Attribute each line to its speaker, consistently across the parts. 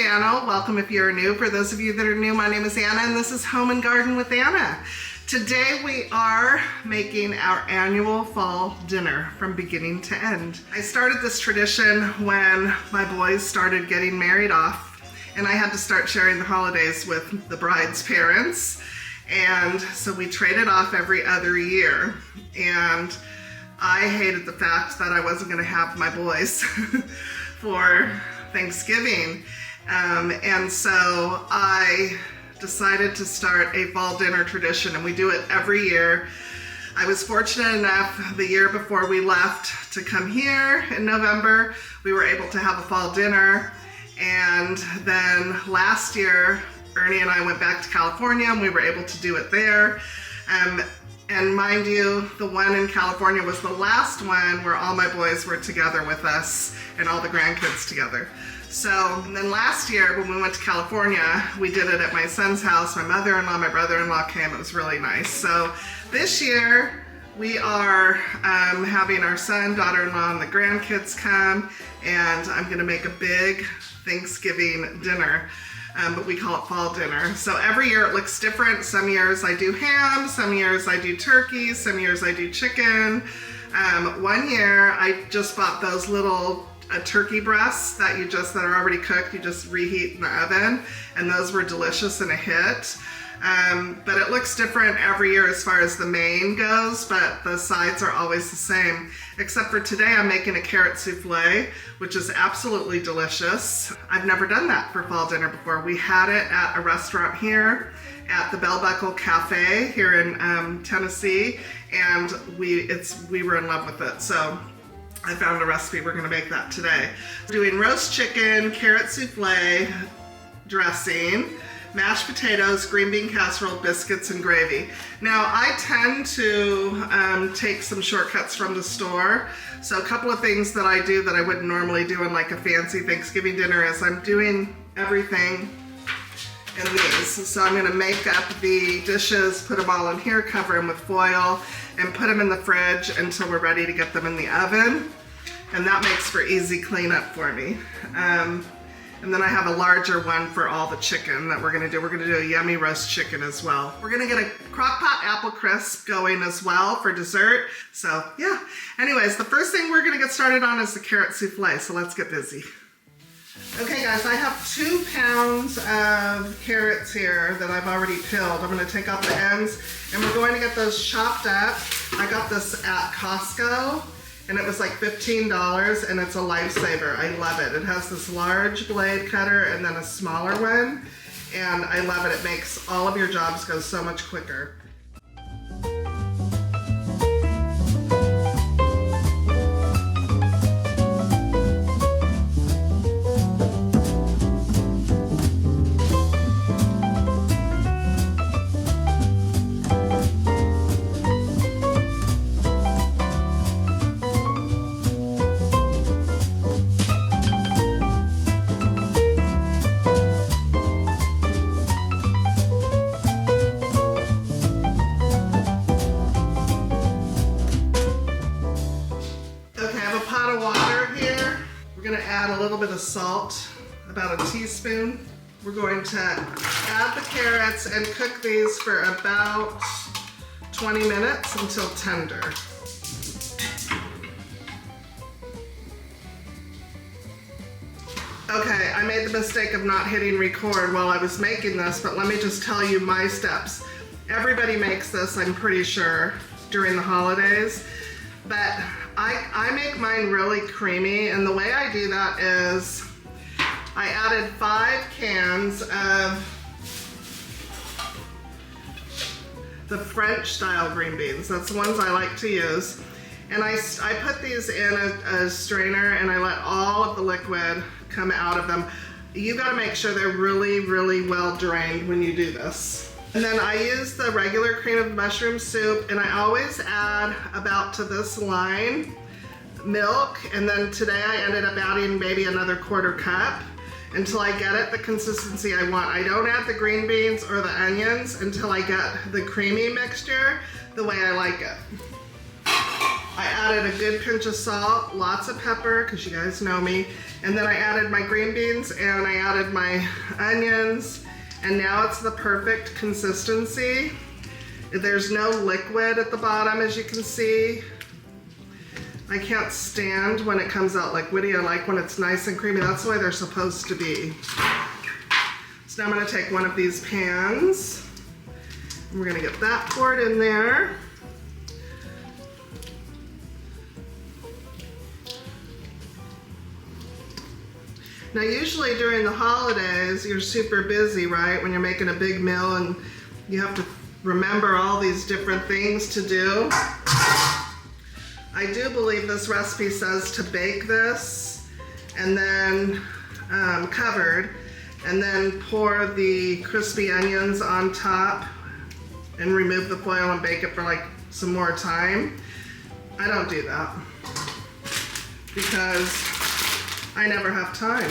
Speaker 1: channel. Welcome if you're new. For those of you that are new, my name is Anna and this is Home and Garden with Anna. Today we are making our annual fall dinner from beginning to end. I started this tradition when my boys started getting married off and I had to start sharing the holidays with the bride's parents. And so we traded off every other year. And I hated the fact that I wasn't gonna have my boys for Thanksgiving. And so I decided to start a fall dinner tradition, and we do it every year. I was fortunate enough the year before we left to come here in November, we were able to have a fall dinner. And then last year, Ernie and I went back to California and we were able to do it there. And mind you, the one in California was the last one where all my boys were together with us and all the grandkids together. So then last year when we went to California, we did it at my son's house. My mother-in-law, my brother-in-law came. It was really nice. So this year we are having our son, daughter-in-law, and the grandkids come, and I'm gonna make a big Thanksgiving dinner. But we call it fall dinner. So every year it looks different. Some years I do ham, some years I do turkey, some years I do chicken. One year I just bought those little turkey breasts that are already cooked. You just reheat in the oven, and those were delicious and a hit. But it looks different every year as far as the main goes, but the sides are always the same. Except for today, I'm making a carrot souffle, which is absolutely delicious. I've never done that for fall dinner before. We had it at a restaurant here at the Bell Buckle Cafe here in Tennessee, and we were in love with it. So I found a recipe. We're gonna make that today. Doing roast chicken, carrot souffle, dressing, mashed potatoes, green bean casserole, biscuits, and gravy. Now, I tend to take some shortcuts from the store. So a couple of things that I do that I wouldn't normally do in like a fancy Thanksgiving dinner is I'm doing everything in these. So I'm gonna make up the dishes, put them all in here, cover them with foil, and put them in the fridge until we're ready to get them in the oven. And that makes for easy cleanup for me. And then I have a larger one for all the chicken that we're gonna do. We're gonna do a yummy roast chicken as well. We're gonna get a Crock-pot apple crisp going as well for dessert. So yeah, anyways, the first thing we're gonna get started on is the carrot souffle. So let's get busy. Okay guys, I have 2 pounds of carrots here that I've already peeled. I'm gonna take off the ends and we're going to get those chopped up. I got this at Costco. And it was like $15, and it's a lifesaver. I love it. It has this large blade cutter and then a smaller one, and I love it. It makes all of your jobs go so much quicker. Salt, about a teaspoon. We're going to add the carrots and cook these for about 20 minutes until tender. Okay, I made the mistake of not hitting record while I was making this, but let me just tell you my steps. Everybody makes this, I'm pretty sure, during the holidays, but I make mine really creamy, and the way I do that is I added 5 cans of the French style green beans. That's the ones I like to use. And I put these in a strainer and I let all of the liquid come out of them. You gotta make sure they're really, really well drained when you do this. And then I use the regular cream of mushroom soup, and I always add about to this line milk, and then today I ended up adding maybe another 1/4 cup until I get it the consistency I want. I don't add the green beans or the onions until I get the creamy mixture the way I like it. I added a good pinch of salt, lots of pepper, because you guys know me. And then I added my green beans and I added my onions. And now it's the perfect consistency. There's no liquid at the bottom, as you can see. I can't stand when it comes out liquidy. I like when it's nice and creamy. That's the way they're supposed to be. So now I'm gonna take one of these pans. And we're gonna get that poured in there. Now usually during the holidays, you're super busy, right? When you're making a big meal and you have to remember all these different things to do. I do believe this recipe says to bake this and then covered, and then pour the crispy onions on top and remove the foil and bake it for like some more time. I don't do that because I never have time.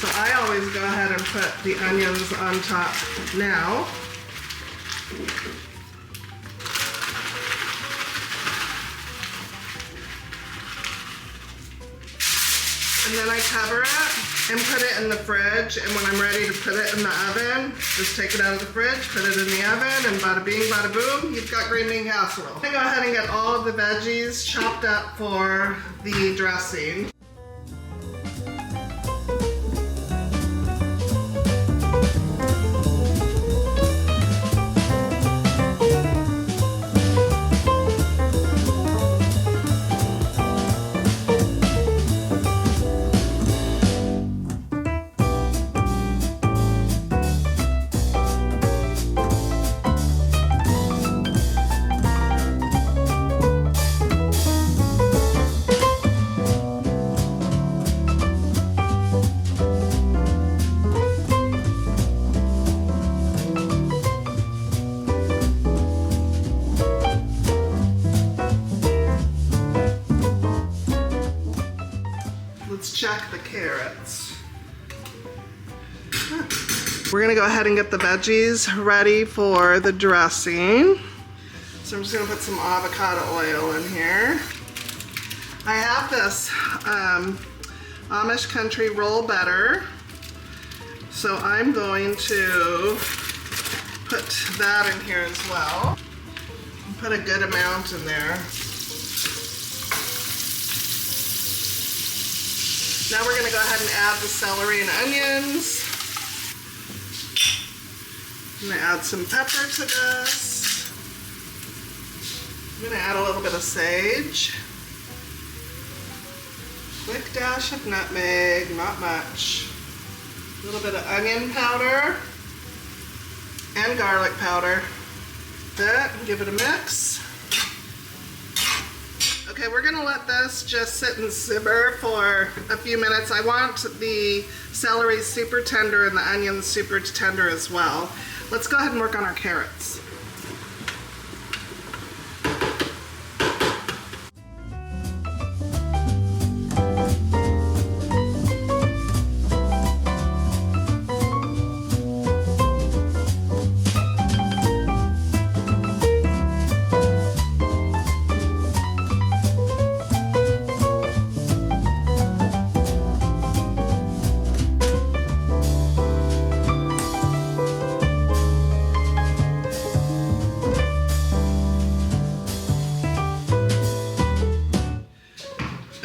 Speaker 1: So I always go ahead and put the onions on top now. And then I cover it and put it in the fridge, and when I'm ready to put it in the oven, just take it out of the fridge, put it in the oven, and bada bing, bada boom, you've got green bean casserole. I'm gonna go ahead and get all of the veggies chopped up for the dressing. Let's check the carrots. We're gonna go ahead and get the veggies ready for the dressing. So I'm just gonna put some avocado oil in here. I have this Amish country roll butter. So I'm going to put that in here as well. Put a good amount in there. Now we're going to go ahead and add the celery and onions. I'm going to add some pepper to this. I'm going to add a little bit of sage. Quick dash of nutmeg, not much. A little bit of onion powder and garlic powder. That, give it a mix. Okay, we're gonna let this just sit and simmer for a few minutes. I want the celery super tender and the onions super tender as well. Let's go ahead and work on our carrots.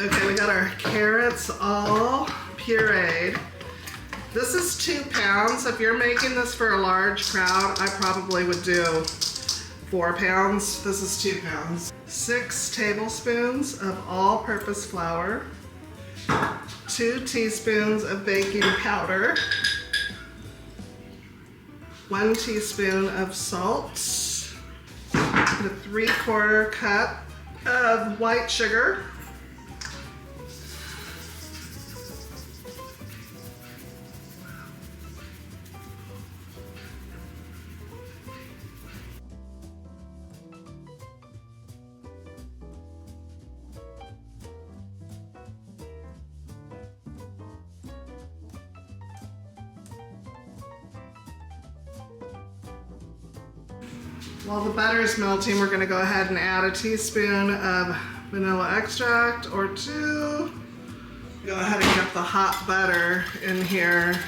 Speaker 1: Okay, we got our carrots all pureed. This is 2 pounds. If you're making this for a large crowd, I probably would do 4 pounds. This is 2 pounds. 6 tablespoons of all-purpose flour, 2 teaspoons of baking powder, 1 teaspoon of salt, a 3/4 cup of white sugar, While the butter is melting, we're gonna go ahead and add a teaspoon of vanilla extract or 2. Go ahead and get the hot butter in here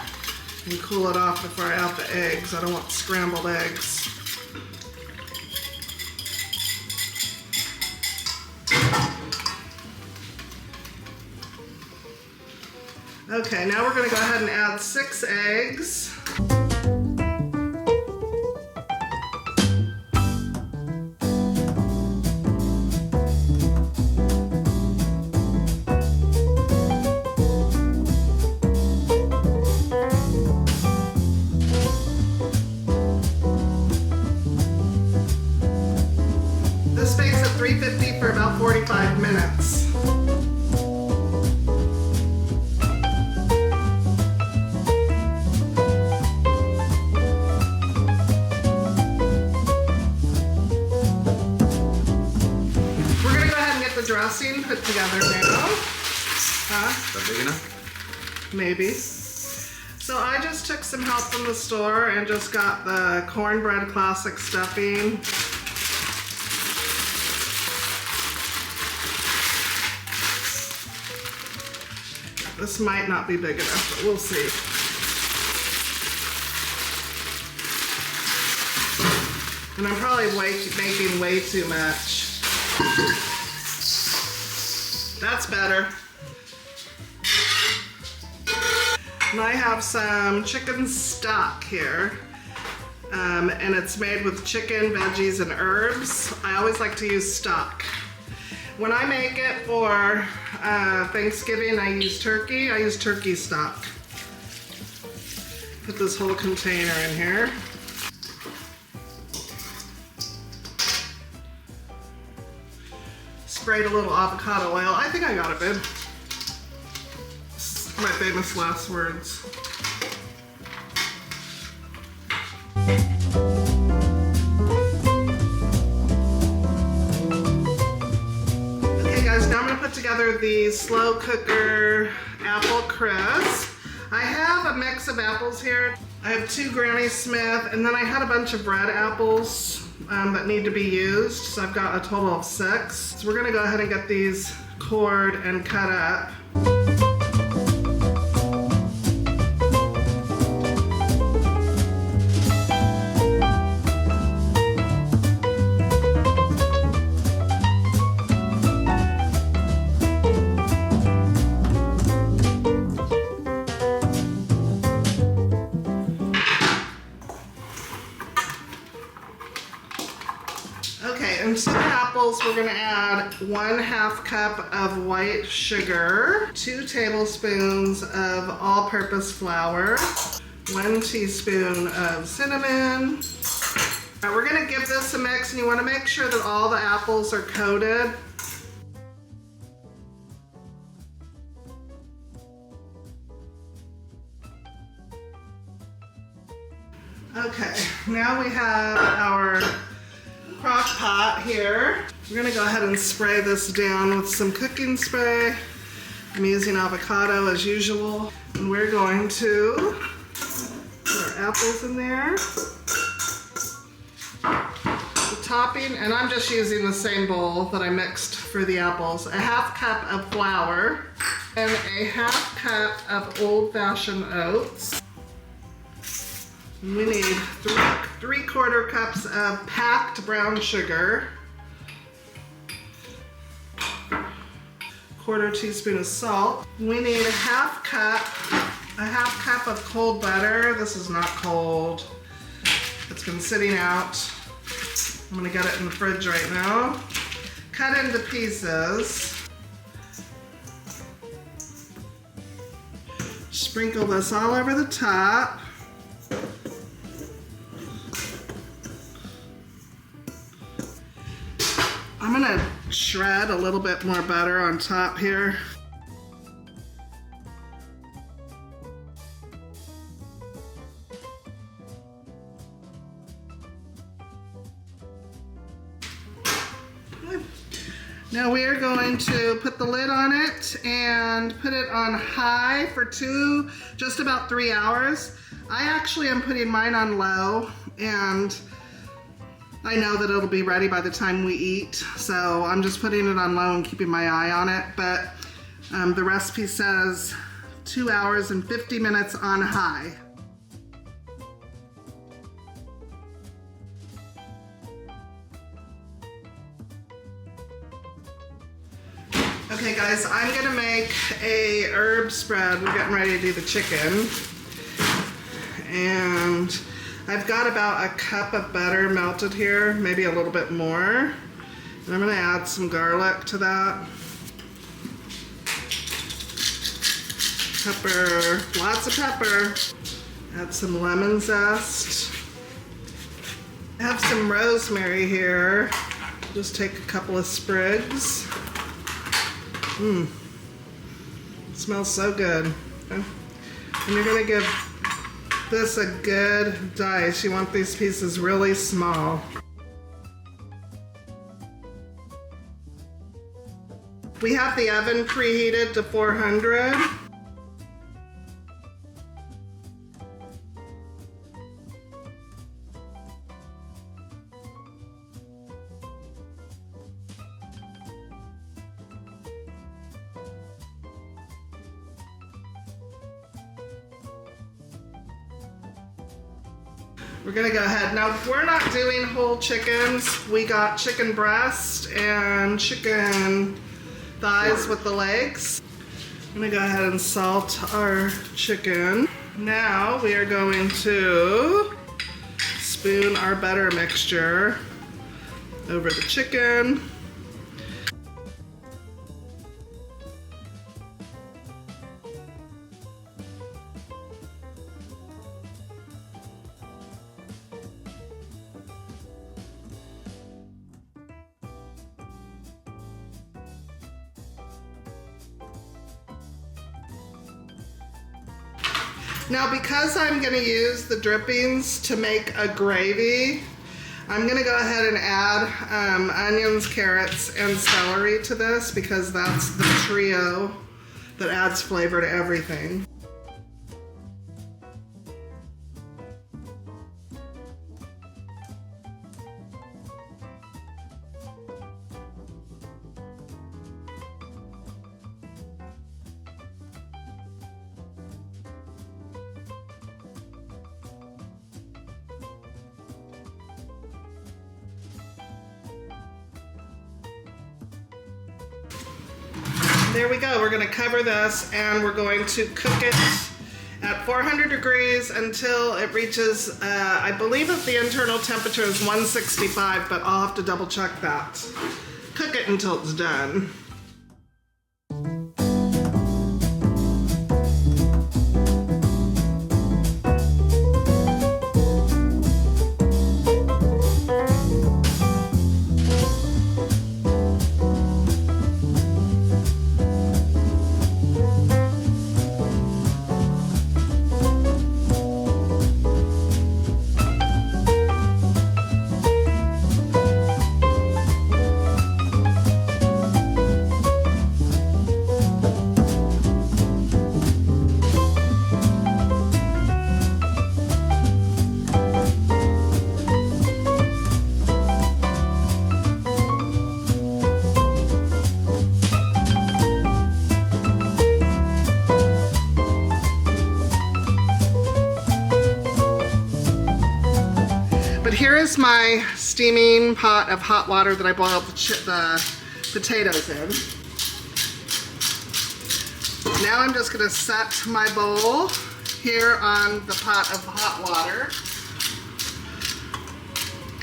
Speaker 1: and cool it off before I add the eggs. I don't want scrambled eggs. Okay, now we're gonna go ahead and add 6 eggs. This bakes at 350 for about 45 minutes. Dressing put together now.
Speaker 2: Is that big enough?
Speaker 1: Maybe. So I just took some help from the store and just got the cornbread classic stuffing. This might not be big enough, but we'll see. And I'm probably making way too much. That's better. And I have some chicken stock here. And it's made with chicken, veggies, and herbs. I always like to use stock. When I make it for Thanksgiving, I use turkey stock. Put this whole container in here. Sprayed a little avocado oil. I think I got it, babe. This is my famous last words. Okay guys, now I'm gonna put together the slow cooker apple crisp. I have a mix of apples here. I have 2 Granny Smith, and then I had a bunch of red apples that need to be used. So I've got a total of 6. So we're gonna go ahead and get these cored and cut up. And to the apples, we're gonna add 1/2 cup of white sugar, 2 tablespoons of all-purpose flour, 1 teaspoon of cinnamon. Now we're gonna give this a mix, and you wanna make sure that all the apples are coated. Okay, now we have our Crock-pot here. We're gonna go ahead and spray this down with some cooking spray. I'm using avocado as usual. And we're going to put our apples in there. The topping, and I'm just using the same bowl that I mixed for the apples. 1/2 cup of flour and 1/2 cup of old-fashioned oats. We need 3/4 cups of packed brown sugar, 1/4 teaspoon of salt. We need 1/2 cup of cold butter. This is not cold. It's been sitting out. I'm gonna get it in the fridge right now. Cut into pieces. Sprinkle this all over the top. I'm gonna shred a little bit more butter on top here. Good. Now we are going to put the lid on it and put it on high for just about 3 hours. I actually am putting mine on low, and I know that it'll be ready by the time we eat, so I'm just putting it on low and keeping my eye on it. But the recipe says 2 hours and 50 minutes on high. Okay guys, I'm gonna make a herb spread. We're getting ready to do the chicken. And I've got about a cup of butter melted here, maybe a little bit more. And I'm gonna add some garlic to that. Pepper, lots of pepper. Add some lemon zest. I have some rosemary here. Just take a couple of sprigs. It smells so good. Okay. And you're gonna give this a good dice. You want these pieces really small. We have the oven preheated to 400. We're gonna go ahead. Now, we're not doing whole chickens. We got chicken breast and chicken thighs with the legs. I'm gonna go ahead and salt our chicken. Now we are going to spoon our butter mixture over the chicken. Now, because I'm going to use the drippings to make a gravy, I'm going to go ahead and add onions, carrots, and celery to this because that's the trio that adds flavor to everything. There we go. We're going to cover this and we're going to cook it at 400 degrees until it reaches, I believe that the internal temperature is 165, but I'll have to double check that. Cook it until it's done. But here is my steaming pot of hot water that I boiled the potatoes in. Now I'm just going to set my bowl here on the pot of hot water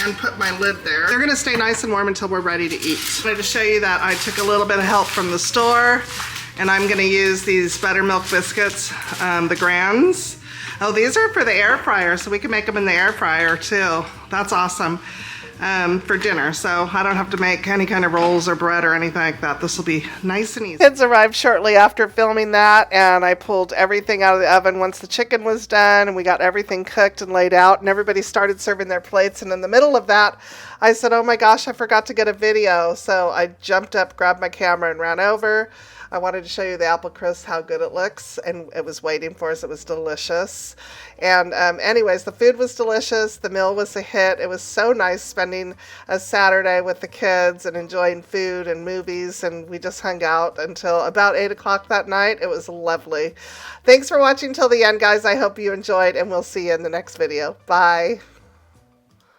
Speaker 1: and put my lid there. They're going to stay nice and warm until we're ready to eat. I wanted to show you that I took a little bit of help from the store, and I'm going to use these buttermilk biscuits, the Grands. Oh, these are for the air fryer, so we can make them in the air fryer too. That's awesome for dinner, so I don't have to make any kind of rolls or bread or anything like that. This will be nice and easy. Kids arrived shortly after filming that, and I pulled everything out of the oven once the chicken was done, and we got everything cooked and laid out, and everybody started serving their plates, and in the middle of that, I said, oh my gosh, I forgot to get a video, so I jumped up, grabbed my camera, and ran over. I wanted to show you the apple crisp, how good it looks, and it was waiting for us. It was delicious. And anyways, the food was delicious. The meal was a hit. It was so nice spending a Saturday with the kids and enjoying food and movies, and we just hung out until about 8 o'clock that night. It was lovely. Thanks for watching till the end, guys. I hope you enjoyed, and we'll see you in the next video. Bye.